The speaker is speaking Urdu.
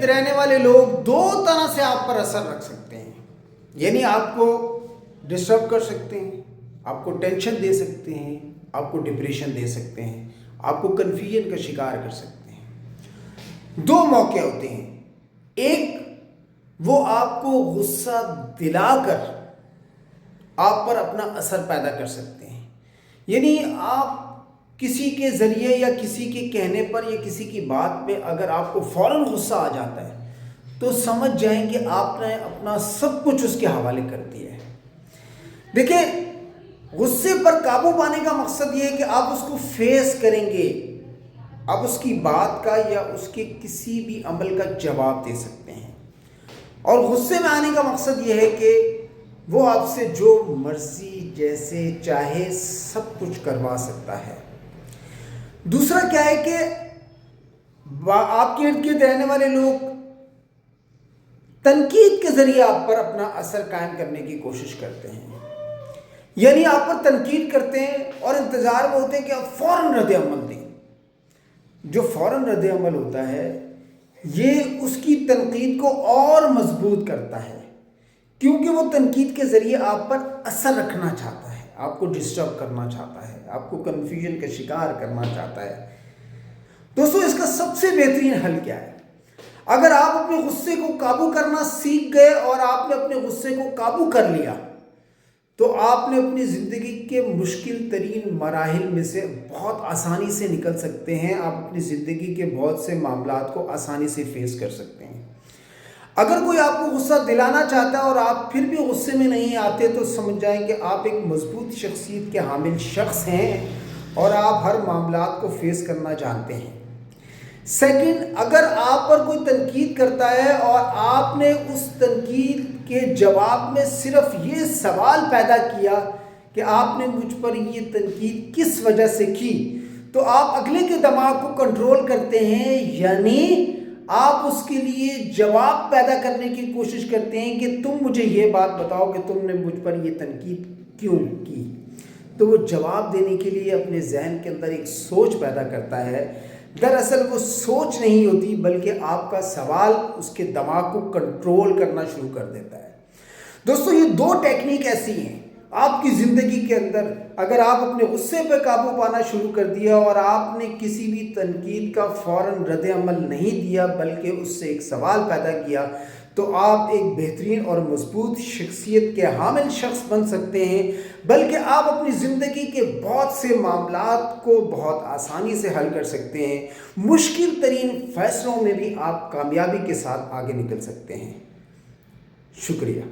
ارد رہنے والے لوگ دو طرح سے آپ پر اثر رکھ سکتے ہیں، یعنی آپ کو ڈسٹرب کر سکتے ہیں، آپ کو ٹینشن دے سکتے ہیں، آپ کو ڈپریشن دے سکتے ہیں، آپ کو کنفیوژن کا شکار کر سکتے ہیں۔ دو موقع ہوتے ہیں، ایک وہ آپ کو غصہ دلا کر آپ پر اپنا اثر پیدا کر سکتے ہیں، یعنی آپ کسی کے ذریعے یا کسی کے کہنے پر یا کسی کی بات پہ اگر آپ کو فوراً غصہ آ جاتا ہے تو سمجھ جائیں کہ آپ نے اپنا سب کچھ اس کے حوالے کر دیا ہے۔ دیکھیں، غصے پر قابو پانے کا مقصد یہ ہے کہ آپ اس کو فیس کریں گے، آپ اس کی بات کا یا اس کے کسی بھی عمل کا جواب دے سکتے ہیں، اور غصے میں آنے کا مقصد یہ ہے کہ وہ آپ سے جو مرضی جیسے چاہے سب کچھ کروا سکتا ہے۔ دوسرا کیا ہے کہ آپ کے ارد گرد رہنے والے لوگ تنقید کے ذریعے آپ پر اپنا اثر قائم کرنے کی کوشش کرتے ہیں، یعنی آپ پر تنقید کرتے ہیں اور انتظار میں ہوتے ہیں کہ آپ فوراً رد عمل دیں۔ جو فوراً رد عمل ہوتا ہے یہ اس کی تنقید کو اور مضبوط کرتا ہے، کیونکہ وہ تنقید کے ذریعے آپ پر اثر رکھنا چاہتا ہے، آپ کو ڈسٹرب کرنا چاہتا ہے، آپ کو کنفیوژن کا شکار کرنا چاہتا ہے۔ دوستو، اس کا سب سے بہترین حل کیا ہے؟ اگر آپ اپنے غصے کو قابو کرنا سیکھ گئے اور آپ نے اپنے غصے کو قابو کر لیا تو آپ نے اپنی زندگی کے مشکل ترین مراحل میں سے بہت آسانی سے نکل سکتے ہیں، آپ اپنی زندگی کے بہت سے معاملات کو آسانی سے فیس کر سکتے ہیں۔ اگر کوئی آپ کو غصہ دلانا چاہتا ہے اور آپ پھر بھی غصے میں نہیں آتے تو سمجھ جائیں کہ آپ ایک مضبوط شخصیت کے حامل شخص ہیں اور آپ ہر معاملات کو فیس کرنا جانتے ہیں۔ سیکنڈ، اگر آپ پر کوئی تنقید کرتا ہے اور آپ نے اس تنقید کے جواب میں صرف یہ سوال پیدا کیا کہ آپ نے مجھ پر یہ تنقید کس وجہ سے کی، تو آپ اگلے کے دماغ کو کنٹرول کرتے ہیں، یعنی آپ اس کے لیے جواب پیدا کرنے کی کوشش کرتے ہیں کہ تم مجھے یہ بات بتاؤ کہ تم نے مجھ پر یہ تنقید کیوں کی۔ تو وہ جواب دینے کے لیے اپنے ذہن کے اندر ایک سوچ پیدا کرتا ہے، دراصل وہ سوچ نہیں ہوتی بلکہ آپ کا سوال اس کے دماغ کو کنٹرول کرنا شروع کر دیتا ہے۔ دوستو، یہ دو ٹیکنیک ایسی ہیں آپ کی زندگی کے اندر، اگر آپ اپنے غصے پہ قابو پانا شروع کر دیا اور آپ نے کسی بھی تنقید کا فوراً رد عمل نہیں دیا بلکہ اس سے ایک سوال پیدا کیا، تو آپ ایک بہترین اور مضبوط شخصیت کے حامل شخص بن سکتے ہیں، بلکہ آپ اپنی زندگی کے بہت سے معاملات کو بہت آسانی سے حل کر سکتے ہیں، مشکل ترین فیصلوں میں بھی آپ کامیابی کے ساتھ آگے نکل سکتے ہیں۔ شکریہ۔